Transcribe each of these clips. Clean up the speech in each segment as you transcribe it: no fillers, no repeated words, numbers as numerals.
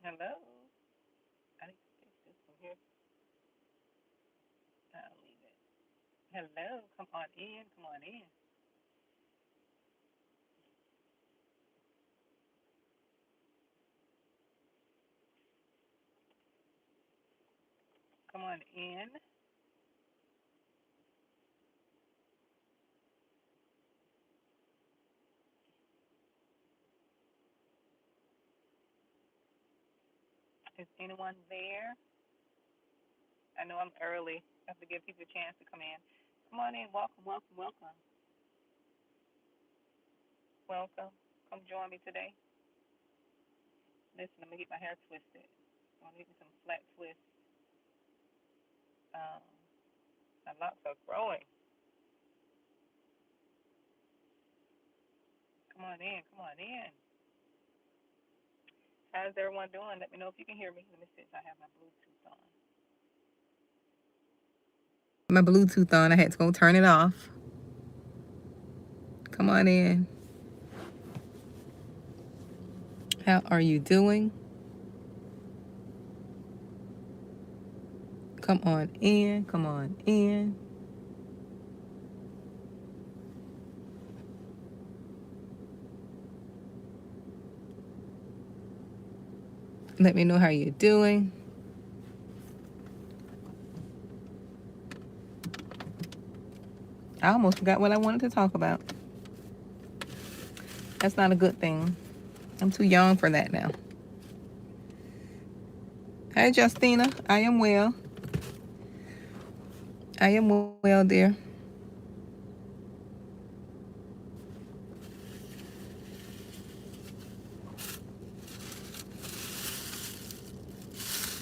Hello. I need to fix this from here. I'll leave it. Hello. Come on in. Come on in. Come on in. Is anyone there? I know I'm early. I have to give people a chance to come in. Come on in. Welcome, welcome, welcome. Welcome. Come join me today. Listen, I'm going to get my hair twisted. I'm going to get me some flat twists. Um, my locks are growing. Come on in. Come on in. How's everyone doing? Let me know if you can hear me. Let me see if I have my Bluetooth on. My Bluetooth on. I had to go turn it off. Come on in. How are you doing? Come on in. Come on in. Let me know how you're doing. I almost forgot what I wanted to talk about. That's not a good thing. I'm too young for that now. Hey, Justina. I am well. I am well, dear.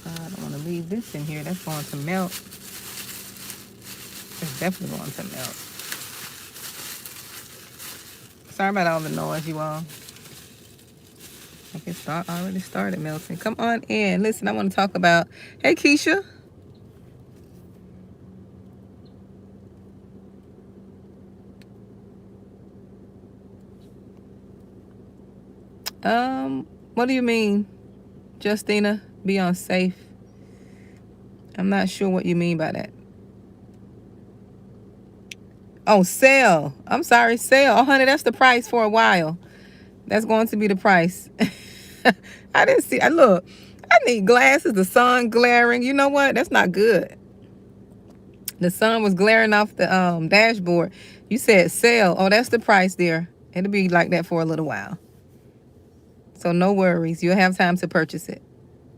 I don't want to leave this in here. That's going to melt. It's definitely going to melt. Sorry about all the noise, you all. I think it's already started melting. Come on in. Listen, I want to talk about. Hey, Keisha. What do you mean, Justina? Be unsafe. I'm not sure what you mean by that. Oh, sale. I'm sorry, sale. Oh, honey, that's the price for a while. That's going to be the price. I didn't see. I look. I need glasses. The sun glaring. You know what? That's not good. The sun was glaring off the dashboard. You said sale. Oh, that's the price there. It'll be like that for a little while. So no worries. You'll have time to purchase it.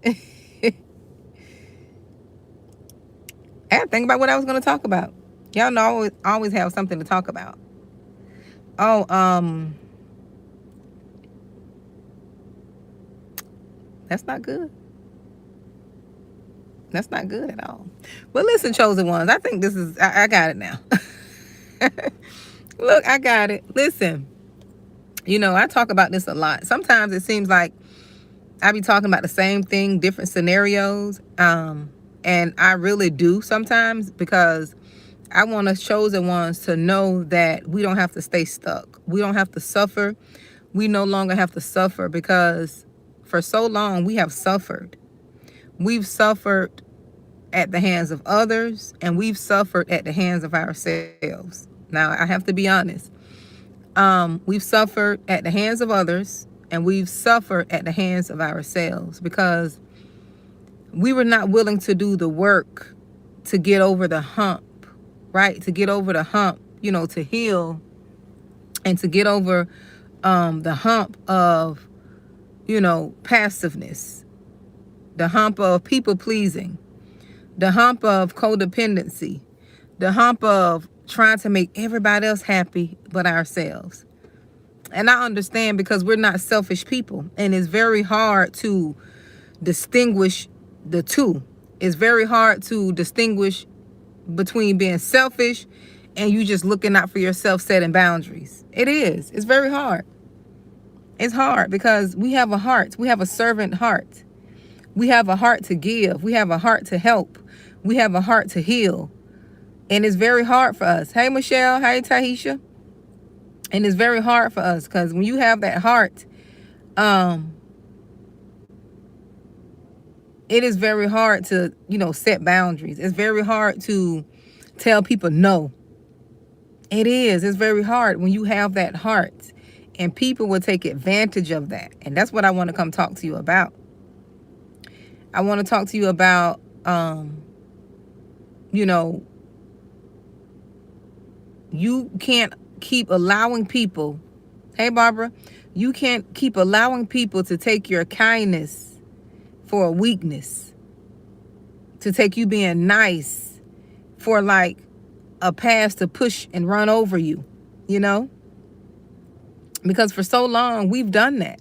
I had to think about what I was going to talk about. Y'all know I always have something to talk about. Oh, that's not good. That's not good at all. But listen, chosen ones, I think this is, I got it now. Look, I got it. Listen, I talk about this a lot. Sometimes it seems like I be talking about the same thing, different scenarios. And I really do sometimes because I want us chosen ones to know that we don't have to stay stuck. We don't have to suffer. We no longer have to suffer because for so long we have suffered. We've suffered at the hands of others and we've suffered at the hands of ourselves. Now, I have to be honest. We've suffered at the hands of others and we've suffered at the hands of ourselves because we were not willing to do the work to get over the hump, right? To get over the hump, to heal and to get over the hump of, passiveness, the hump of people pleasing, the hump of codependency, the hump of trying to make everybody else happy but ourselves. And I understand because we're not selfish people. And it's very hard to distinguish the two. It's very hard to distinguish between being selfish and you just looking out for yourself, setting boundaries. It is. It's very hard. It's hard because we have a heart. We have a servant heart. We have a heart to give. We have a heart to help. We have a heart to heal. And it's very hard for us. Hey, Michelle. Hey, Tahisha. And it's very hard for us because when you have that heart, it is very hard to, set boundaries. It's very hard to tell people no. It is. It's very hard when you have that heart, and people will take advantage of that. And that's what I want to come talk to you about. I want to talk to you about, you can't keep allowing people, hey, Barbara, you can't keep allowing people to take your kindness for a weakness, to take you being nice for like a pass to push and run over you, because for so long we've done that.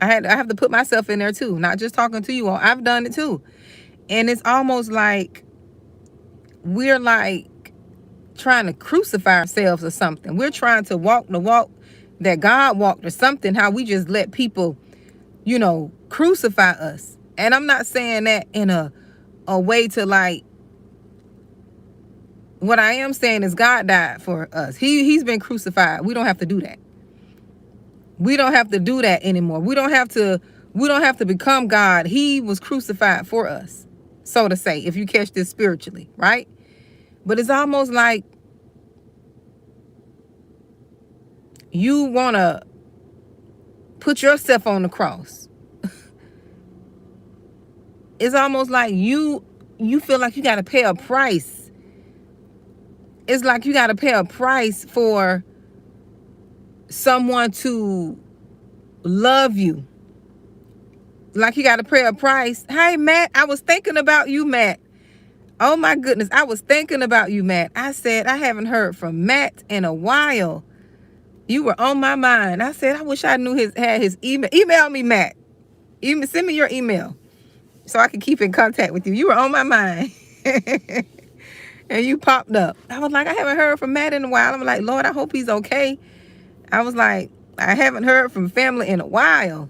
I have to put myself in there too, not just talking to you all. I've done it too. And it's almost like we're like trying to crucify ourselves or something. We're trying to walk the walk that God walked or something, how we just let people, crucify us. And I'm not saying that in a way to like, what I am saying is God died for us. He's been crucified. We don't have to do that. We don't have to do that anymore. We don't have to become God. He was crucified for us, so to say, if you catch this spiritually, right? But it's almost like you want to put yourself on the cross. It's almost like you feel like you got to pay a price. It's like you got to pay a price for someone to love you. Like you got to pay a price. Hey, Matt, I was thinking about you, Matt. Oh, my goodness. I was thinking about you, Matt. I said, I haven't heard from Matt in a while. You were on my mind. I said, I wish I had his email. Email me, Matt. Send me your email so I can keep in contact with you. You were on my mind. And you popped up. I was like, I haven't heard from Matt in a while. I'm like, Lord, I hope he's okay. I was like, I haven't heard from family in a while.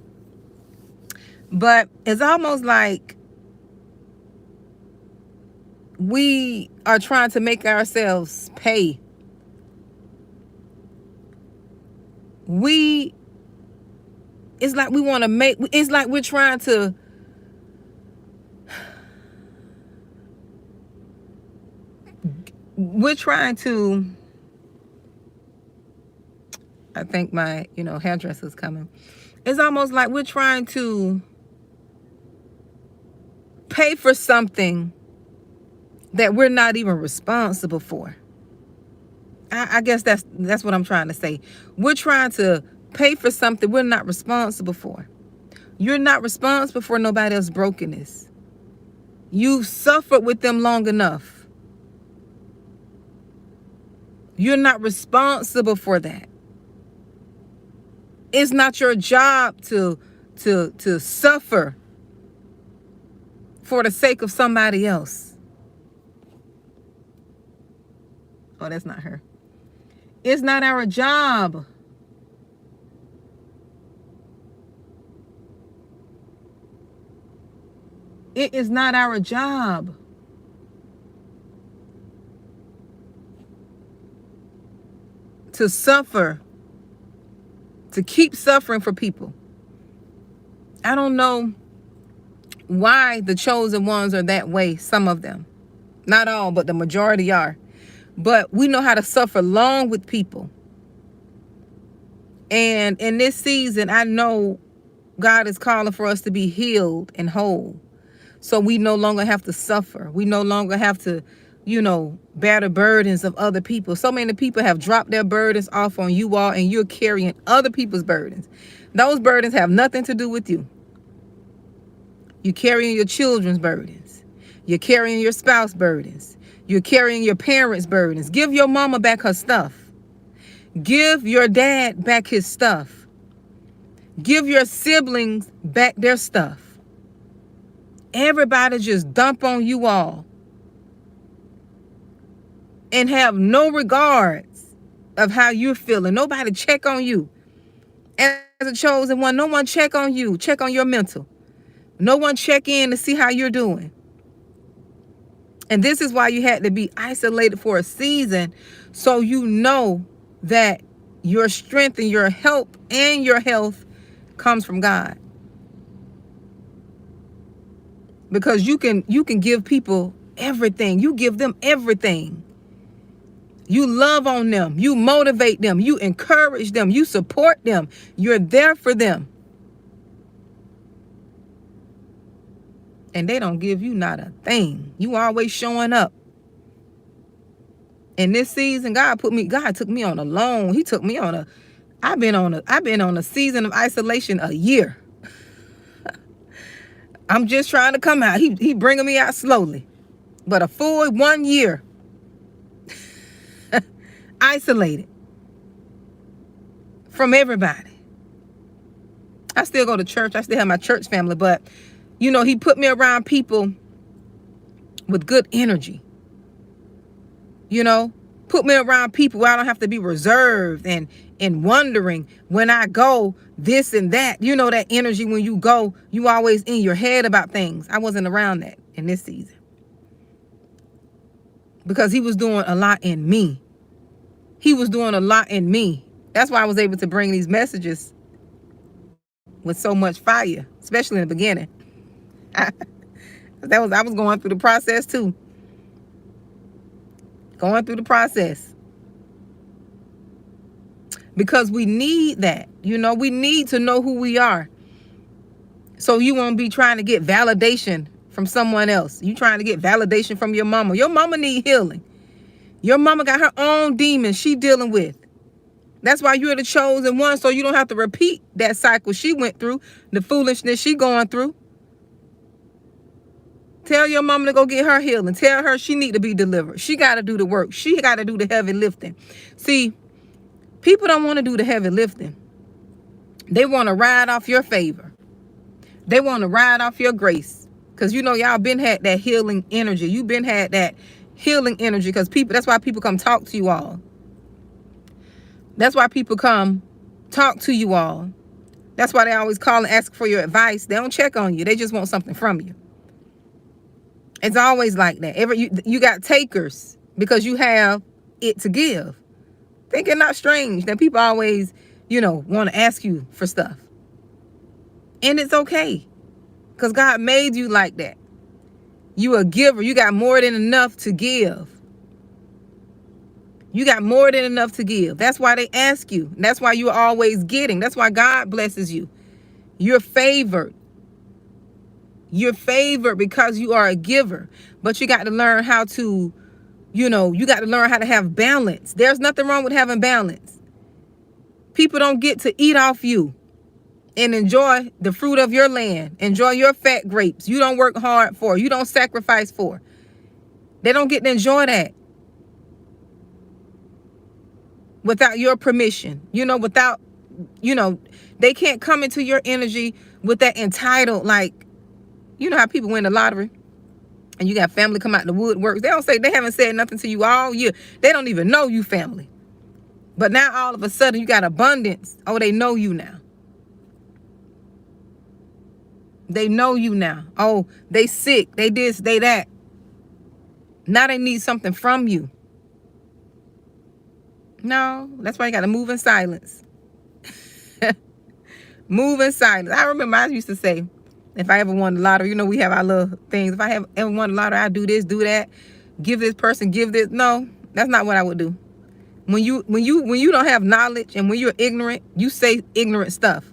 But it's almost like we are trying to make ourselves pay. It's like we want to make, it's like we're trying to, I think my, hairdresser's coming. It's almost like we're trying to pay for something that we're not even responsible for. I guess that's what I'm trying to say. We're trying to pay for something we're not responsible for. You're not responsible for nobody else's brokenness. You've suffered with them long enough. You're not responsible for that. It's not your job to suffer for the sake of somebody else. Oh, that's not her. It's not our job. It is not our job to suffer, to keep suffering for people. I don't know why the chosen ones are that way, some of them. Not all, but the majority are. But we know how to suffer long with people. And in this season, I know God is calling for us to be healed and whole. So we no longer have to suffer. We no longer have to, bear the burdens of other people. So many people have dropped their burdens off on you all, and you're carrying other people's burdens. Those burdens have nothing to do with you. You're carrying your children's burdens. You're carrying your spouse's burdens. You're carrying your parents' burdens. Give your mama back her stuff. Give your dad back his stuff. Give your siblings back their stuff. Everybody just dump on you all and have no regards of how you're feeling. Nobody check on you. As a chosen one, no one check on you. Check on your mental. No one check in to see how you're doing. And this is why you had to be isolated for a season, so you know that your strength and your help and your health comes from God. because you can give people everything. You give them everything. You love on them. You motivate them. You encourage them. You support them. You're there for them. And they don't give you not a thing. You always showing up. In this season, God took me on a loan. He took me on a, I've been on a season of isolation a year. I'm just trying to come out. He bringing me out slowly. But a full 1 year isolated from everybody. I still go to church. I still have my church family, but you know, he put me around people with good energy. You know, put me around people where I don't have to be reserved and wondering when I go this and that. You know, that energy when you go, you always in your head about things. I wasn't around that in this season because he was doing a lot in me. He was doing a lot in me. That's why I was able to bring these messages with so much fire, especially in the beginning. I was going through the process too. Going through the process. Because we need that. You know, we need to know who we are. So you won't be trying to get validation from someone else. You trying to get validation from your mama. Your mama need healing. Your mama got her own demons she dealing with. That's why you're the chosen one, so you don't have to repeat that cycle she went through, the foolishness she going through. Tell your mama to go get her healing. Tell her she need to be delivered. She got to do the work. She got to do the heavy lifting. See, people don't want to do the heavy lifting. They want to ride off your favor. They want to ride off your grace. Because, you know, y'all been had that healing energy. You been had that healing energy because that's why people come talk to you all. That's why people come talk to you all. That's why they always call and ask for your advice. They don't check on you. They just want something from you. It's always like that. You got takers because you have it to give. Think it not strange that people always, you know, want to ask you for stuff. And it's okay. Because God made you like that. You a giver. You got more than enough to give. You got more than enough to give. That's why they ask you. That's why you're always getting. That's why God blesses you. You're favored. You're favored because you are a giver. But you got to learn how to, you know, you got to learn how to have balance. There's nothing wrong with having balance. People don't get to eat off you and enjoy the fruit of your land. Enjoy your fat grapes. You don't work hard for. You don't sacrifice for. They don't get to enjoy that without your permission. You know, without, you know, they can't come into your energy with that entitled, like, you know how people win the lottery and you got family come out the woodworks. They haven't said nothing to you all year. They don't even know you family. But now all of a sudden you got abundance. Oh, they know you now. They know you now. Oh, they sick. They this, they that. Now they need something from you. No, that's why you got to move in silence. Move in silence. I remember I used to say, if I ever won the lottery, you know, we have our little things. If I have ever won the lottery, I do this, do that, give this person, give this. No, that's not what I would do. When you don't have knowledge and when you're ignorant, you say ignorant stuff.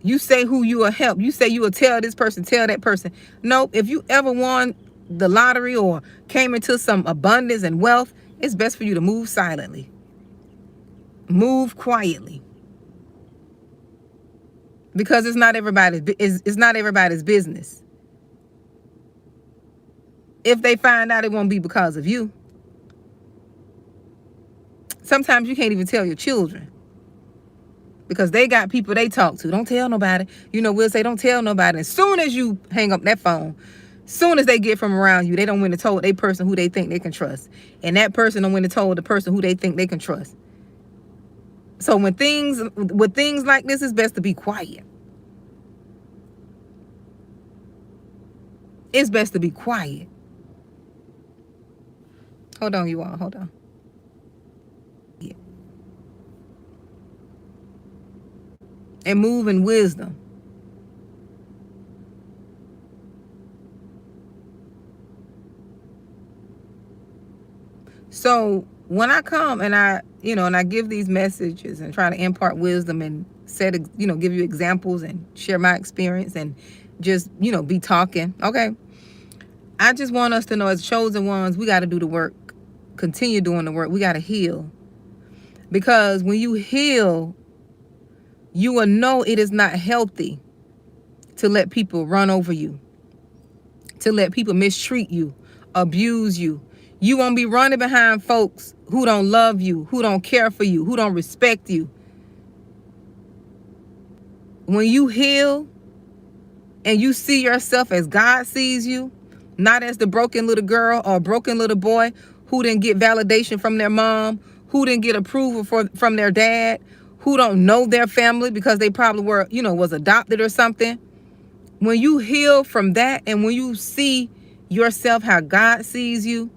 You say who you will help. You say you will tell this person, tell that person. No, if you ever won the lottery or came into some abundance and wealth, it's best for you to move silently. Move quietly. Because it's not everybody's business. If they find out, it won't be because of you. Sometimes you can't even tell your children because they got people they talk to. Don't tell nobody. You know, we'll say don't tell nobody. As soon as you hang up that phone, soon as they get from around you, they don't win to tell a person who they think they can trust. And that person don't win to tell the person who they think they can trust. So with things like this, it's best to be quiet. It's best to be quiet. Hold on, you all. Hold on. Yeah. And move in wisdom. So when I come and I give these messages and try to impart wisdom and give you examples and share my experience and just, be talking. Okay. I just want us to know, as chosen ones, we got to do the work, continue doing the work. We got to heal, because when you heal, you will know it is not healthy to let people run over you, to let people mistreat you, abuse you. You won't be running behind folks who don't love you, who don't care for you, who don't respect you. When you heal and you see yourself as God sees you, not as the broken little girl or broken little boy who didn't get validation from their mom, who didn't get approval from their dad, who don't know their family because they probably were, was adopted or something. When you heal from that and when you see yourself how God sees you,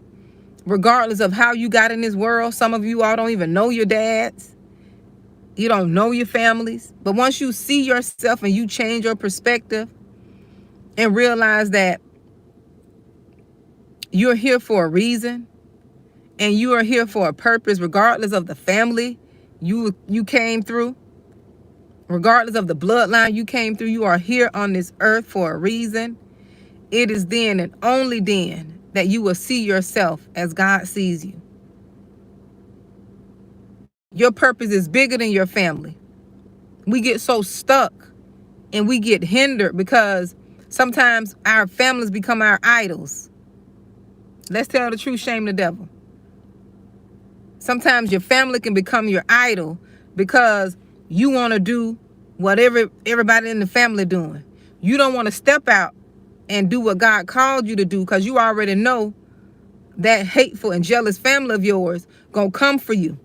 regardless of how you got in this world, some of you all don't even know your dads. You don't know your families. But once you see yourself and you change your perspective and realize that you're here for a reason and you are here for a purpose, regardless of the family you came through, regardless of the bloodline you came through, you are here on this earth for a reason. It is then and only then that you will see yourself as God sees you. Your purpose is bigger than your family. We get so stuck and we get hindered because sometimes our families become our idols. Let's tell the truth, shame the devil. Sometimes your family can become your idol because you want to do whatever everybody in the family doing. You don't want to step out and do what God called you to do because you already know that hateful and jealous family of yours gonna come for you.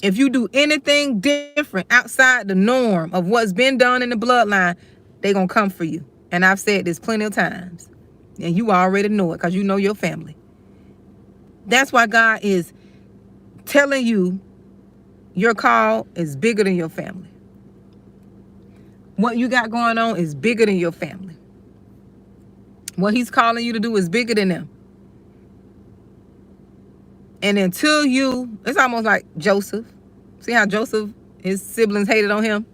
If you do anything different outside the norm of what's been done in the bloodline, they gonna come for you. And I've said this plenty of times. And you already know it because you know your family. That's why God is telling you your call is bigger than your family. What you got going on is bigger than your family. What he's calling you to do is bigger than them. And until it's almost like Joseph. See how Joseph, his siblings hated on him,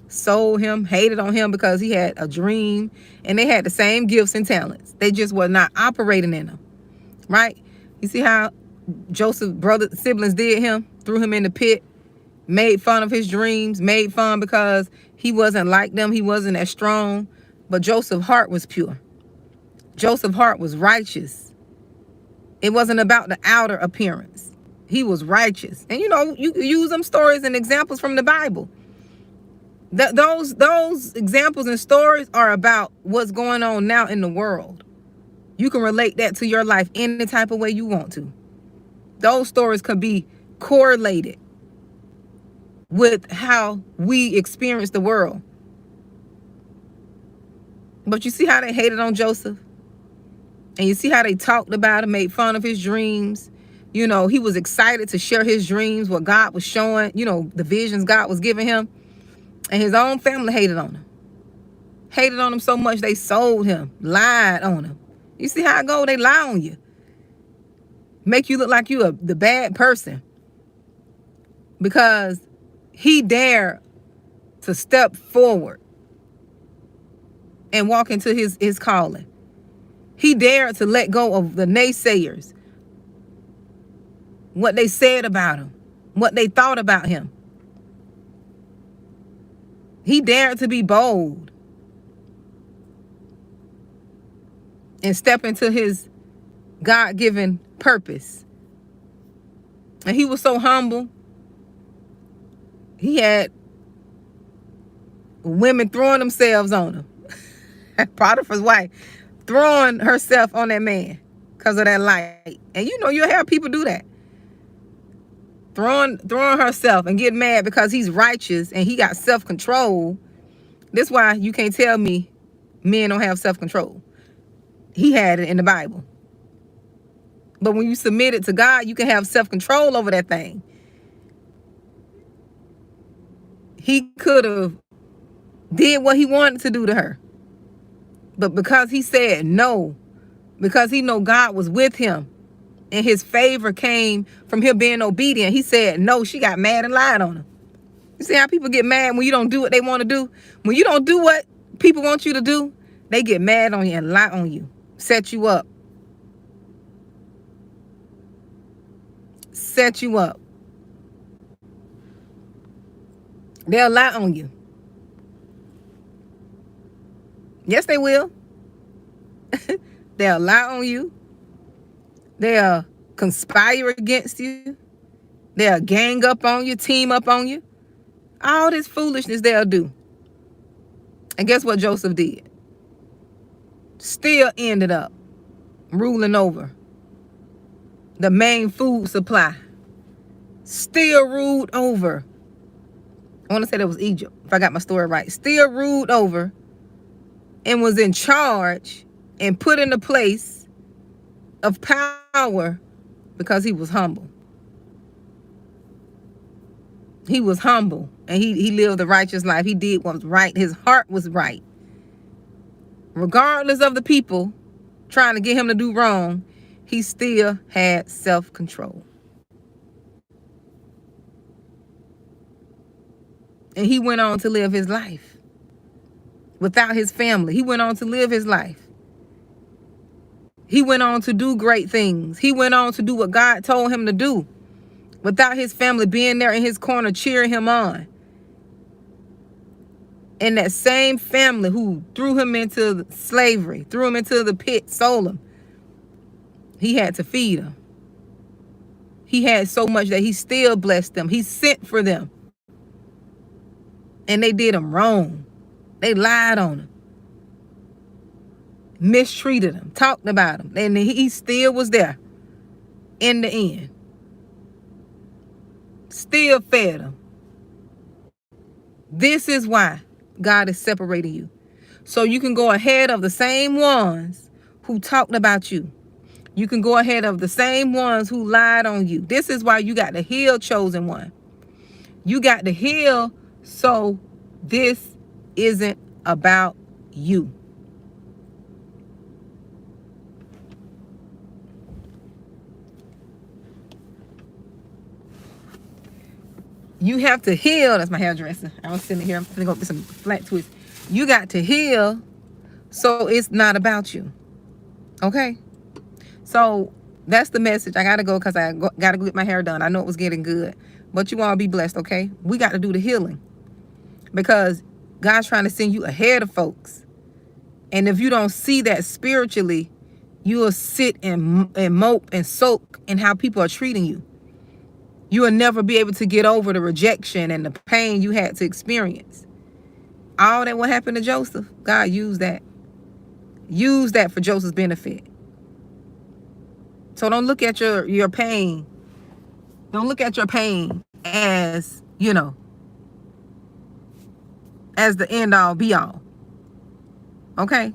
sold him, hated on him because he had a dream and they had the same gifts and talents. They just were not operating in them, right? You see how Joseph's siblings did him, threw him in the pit, made fun of his dreams, made fun because he wasn't like them. He wasn't as strong, but Joseph's heart was pure. Joseph's heart was righteous. It wasn't about the outer appearance. He was righteous. And you can use them stories and examples from the Bible. Those examples and stories are about what's going on now in the world. You can relate that to your life any type of way you want to. Those stories could be correlated with how we experience the world. But you see how they hated on Joseph? And you see how they talked about him, made fun of his dreams. He was excited to share his dreams, what God was showing, the visions God was giving him. And his own family hated on him. Hated on him so much they sold him, lied on him. You see how it go? They lie on you. Make you look like you the bad person. Because he dared to step forward and walk into his calling. He dared to let go of the naysayers, what they said about him, what they thought about him. He dared to be bold and step into his God-given purpose. And he was so humble. He had women throwing themselves on him. Potiphar's wife throwing herself on that man because of that light. And you'll have people do that. Throwing herself and getting mad because he's righteous and he got self-control. That's why you can't tell me men don't have self-control. He had it in the Bible. But when you submit it to God, you can have self-control over that thing. He could have did what he wanted to do to her. But because he said no, because he know God was with him, and his favor came from him being obedient. He said no. She got mad and lied on him. You see how people get mad when you don't do what they want to do? When you don't do what people want you to do, they get mad on you and lie on you, set you up. Set you up. They'll lie on you. Yes, they will. They'll lie on you. They'll conspire against you. They'll gang up on you, team up on you. All this foolishness they'll do. And guess what Joseph did? Still ended up ruling over the main food supply. Still ruled over. I want to say that was Egypt, if I got my story right. Still ruled over and was in charge and put in a place of power because he was humble. He was humble and he lived a righteous life. He did what was right. His heart was right. Regardless of the people trying to get him to do wrong, he still had self-control. And he went on to live his life without his family. He went on to live his life. He went on to do great things. He went on to do what God told him to do without his family being there in his corner cheering him on. And that same family who threw him into slavery, threw him into the pit, sold him, he had to feed them. He had so much that he still blessed them. He sent for them. And they did him wrong. They lied on him. Mistreated him. Talked about him. And he still was there in the end. Still fed him. This is why God is separating you. So you can go ahead of the same ones who talked about you. You can go ahead of the same ones who lied on you. This is why you got to heal, chosen one. You got to heal so this isn't about you. You have to heal. That's my hairdresser. I was sitting here. I'm going to go get some flat twists. You got to heal so it's not about you. Okay? So that's the message. I got to go because I got to go get my hair done. I know it was getting good. But you all be blessed, okay? We got to do the healing. Because God's trying to send you ahead of folks. And if you don't see that spiritually, you will sit and mope and soak in how people are treating you. You will never be able to get over the rejection and the pain you had to experience. All that what happened to Joseph, God used that. Used that for Joseph's benefit. So don't look at your pain. Don't look at your pain as, as the end all be all. Okay?